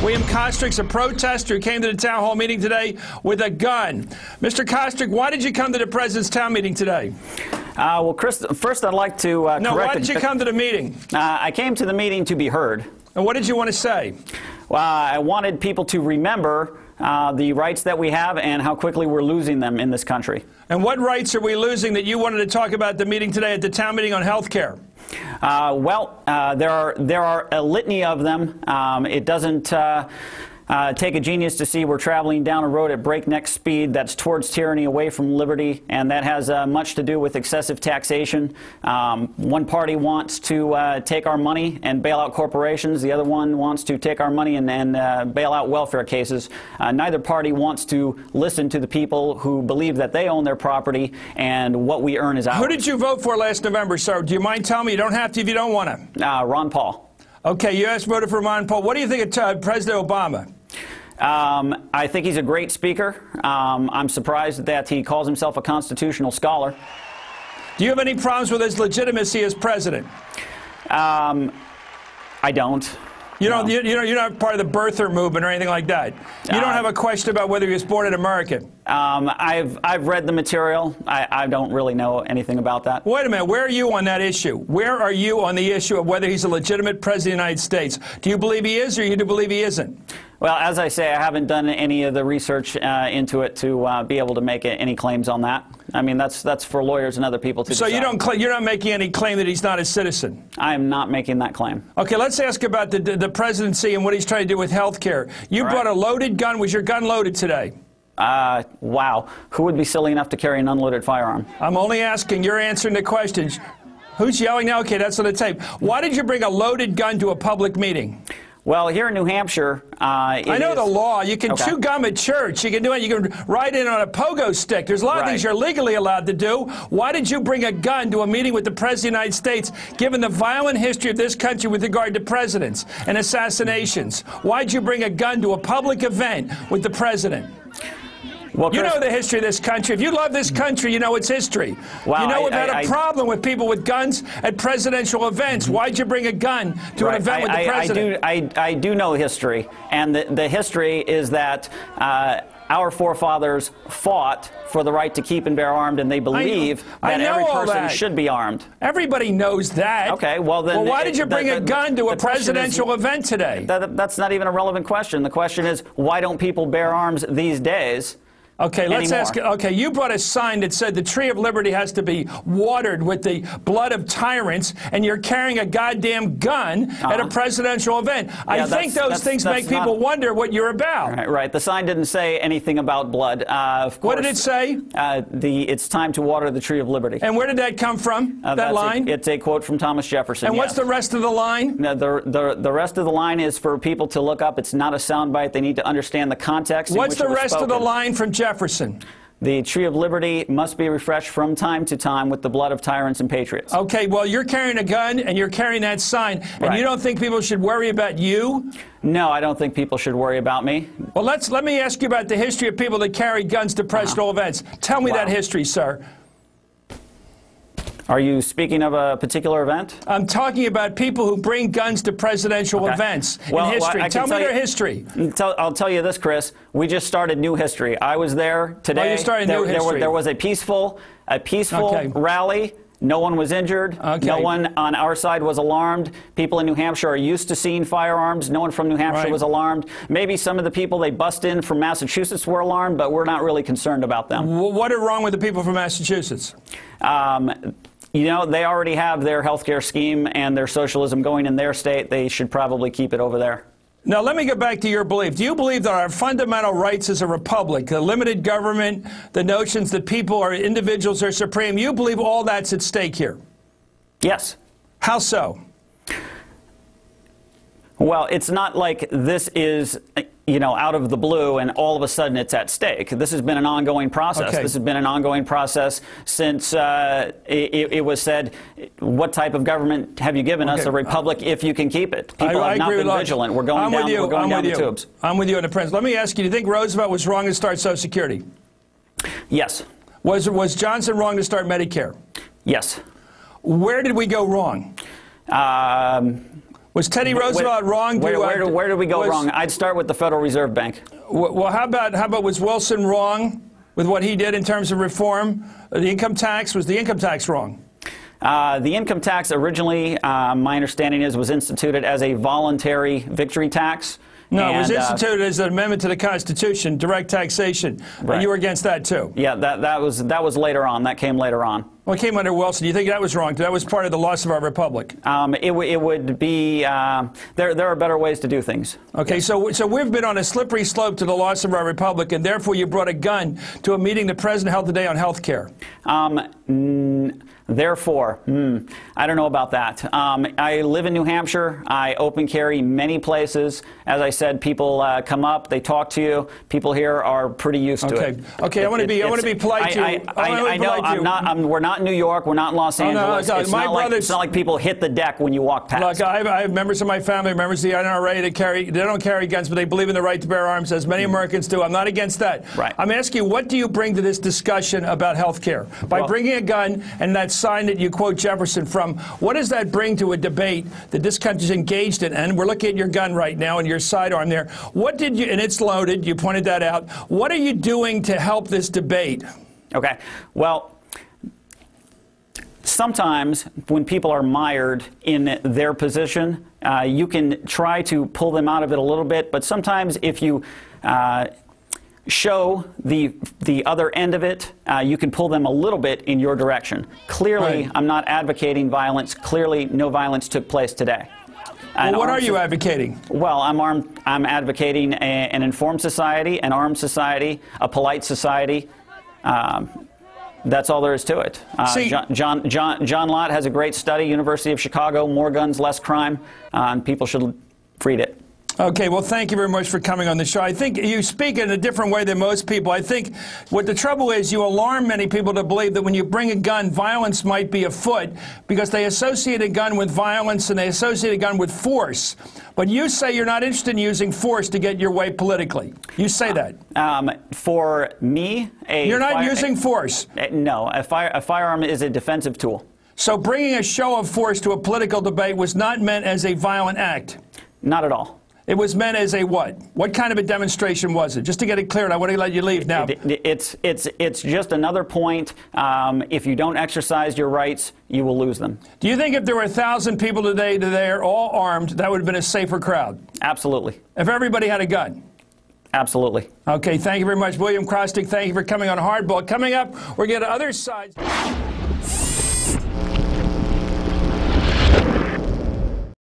William Kostrick's a protester who came to the town hall meeting today with a gun. Mr. Kostrick, why did you come to the president's town meeting today? Well, Chris, first I'd like to correct... No, why did you come to the meeting? I came to the meeting to be heard. And what did you want to say? Well, I wanted people to remember the rights that we have and how quickly we're losing them in this country. And what rights are we losing that you wanted to talk about at the meeting today, at the town meeting on health care? There are a litany of them. It doesn't take a genius to see we're traveling down a road at breakneck speed that's towards tyranny, away from liberty, and that has much to do with excessive taxation. One party wants to take our money and bail out corporations. The other one wants to take our money and bail out welfare cases. Neither party wants to listen to the people who believe that they own their property and what we earn is ours. Who did you vote for last November, sir? Do you mind telling me? You don't have to if you don't want to. Ron Paul. Okay, you guys voted for Ron Paul. What do you think of President Obama? I think he's a great speaker. I'm surprised that he calls himself a constitutional scholar. Do you have any problems with his legitimacy as president? I don't. You don't, no. You're not part of the birther movement or anything like that. You don't have a question about whether he was born an American. I've read the material. I don't really know anything about that. Wait a minute. Where are you on that issue? Where are you on the issue of whether he's a legitimate president of the United States? Do you believe he is, or do you believe he isn't? Well, as I say, I haven't done any of the research into it to be able to make any claims on that. I mean, that's for lawyers and other people to decide. So you're not making any claim that he's not a citizen? I am not making that claim. Okay, let's ask about the presidency and what he's trying to do with health care. You brought a loaded gun. Was your gun loaded today? Wow. Who would be silly enough to carry an unloaded firearm? I'm only asking. You're answering the questions. Who's yelling now? Okay, that's on the tape. Why did you bring a loaded gun to a public meeting? Well, here in New Hampshire, I know the law. You can chew gum at church. You can do it. You can ride in on a pogo stick. There's a lot of things you're legally allowed to do. Why did you bring a gun to a meeting with the President of the United States, given the violent history of this country with regard to presidents and assassinations? Why did you bring a gun to a public event with the President? Well, Chris, you know the history of this country. If you love this country, you know its history. Well, you know we've had a problem with people with guns at presidential events. Why'd you bring a gun to an event with the president? I do know history, and the history is that our forefathers fought for the right to keep and bear armed, and they believe that every person should be armed. Everybody knows that. Okay, well then... Well, why did you bring a gun to a presidential event today? That's not even a relevant question. The question is, why don't people bear arms these days? Okay, let's ask. Okay, you brought a sign that said the tree of liberty has to be watered with the blood of tyrants, and you're carrying a goddamn gun at a presidential event. I think those things make people wonder what you're about. Right. The sign didn't say anything about blood. Of course, what did it say? It's time to water the tree of liberty. And where did that come from? That line? It's a quote from Thomas Jefferson. And what's the rest of the line? No, the rest of the line is for people to look up. It's not a soundbite. They need to understand the context. What's the rest of the line from Jefferson? The tree of liberty must be refreshed from time to time with the blood of tyrants and patriots. Okay, well, you're carrying a gun and you're carrying that sign, and you don't think people should worry about you? No, I don't think people should worry about me. Well, let me ask you about the history of people that carry guns to presidential events. Tell me that history, sir. Are you speaking of a particular event? I'm talking about people who bring guns to presidential events in history. Tell me their history. I'll tell you this, Chris. We just started new history. I was there today. Oh, you started new history. There was a peaceful rally. No one was injured. No one on our side was alarmed. People in New Hampshire are used to seeing firearms. No one from New Hampshire was alarmed. Maybe some of the people they bust in from Massachusetts were alarmed, but we're not really concerned about them. What is wrong with the people from Massachusetts? You know, they already have their health care scheme and their socialism going in their state. They should probably keep it over there. Now, let me get back to your belief. Do you believe that our fundamental rights as a republic, the limited government, the notions that people or individuals are supreme, you believe all that's at stake here? Yes. How so? Well, it's not like this is, you know, out of the blue and all of a sudden it's at stake. This has been an ongoing process. This has been an ongoing process since it was said, what type of government have you given us? A republic if you can keep it. People have not been vigilant. We're going down the tubes. I'm with you on the principle. Let me ask you, do you think Roosevelt was wrong to start Social Security? Yes. Was Johnson wrong to start Medicare? Yes. Where did we go wrong? Was Teddy Roosevelt wrong? Where did we go wrong? I'd start with the Federal Reserve Bank. Well, how about was Wilson wrong with what he did in terms of reform? The income tax, was the income tax wrong? The income tax originally, my understanding is, was instituted as a voluntary victory tax. No, it was instituted as an amendment to the Constitution, direct taxation. Right. You were against that too. Yeah, that was later on. That came later on. Well, it came under Wilson. Do you think that was wrong? That was part of the loss of our republic. It would be. There are better ways to do things. Okay, yes. so we've been on a slippery slope to the loss of our republic, and therefore you brought a gun to a meeting the president held today on health care. Therefore, I don't know about that. I live in New Hampshire. I open carry many places. As I said, people come up, they talk to you. People here are pretty used to it. Okay. I want to be polite to you. I know. We're not in New York. We're not in Los Angeles. No, it's not like people hit the deck when you walk past. Look, I have members of my family, members of the NRA that they don't carry guns, but they believe in the right to bear arms, as many Americans do. I'm not against that. Right. I'm asking you, what do you bring to this discussion about health care? By bringing a gun and that sign that you quote Jefferson from, what does that bring to a debate that this country's engaged in? And we're looking at your gun right now and your sidearm there. What did you, and it's loaded, you pointed that out. What are you doing to help this debate? Okay. Well, sometimes when people are mired in their position, you can try to pull them out of it a little bit, but sometimes if you show the other end of it, you can pull them a little bit in your direction. Clearly, right. I'm not advocating violence. Clearly, no violence took place today. Well, what are you advocating? Well, I'm advocating an informed society, an armed society, a polite society. That's all there is to it. John Lott has a great study, University of Chicago, More Guns, Less Crime, and people should read it. Okay, well, thank you very much for coming on the show. I think you speak in a different way than most people. I think what the trouble is, you alarm many people to believe that when you bring a gun, violence might be afoot, because they associate a gun with violence and they associate a gun with force. But you say you're not interested in using force to get your way politically. You say that. For me, you're not using force. No, a firearm is a defensive tool. So bringing a show of force to a political debate was not meant as a violent act? Not at all. It was meant as a what? What kind of a demonstration was it? Just to get it clear, and I want to let you leave now. It's just another point. If you don't exercise your rights, you will lose them. Do you think if there were 1,000 people today all armed, that would have been a safer crowd? Absolutely. If everybody had a gun? Absolutely. Okay, thank you very much. William Krostic, thank you for coming on Hardball. Coming up, we're going to other sides.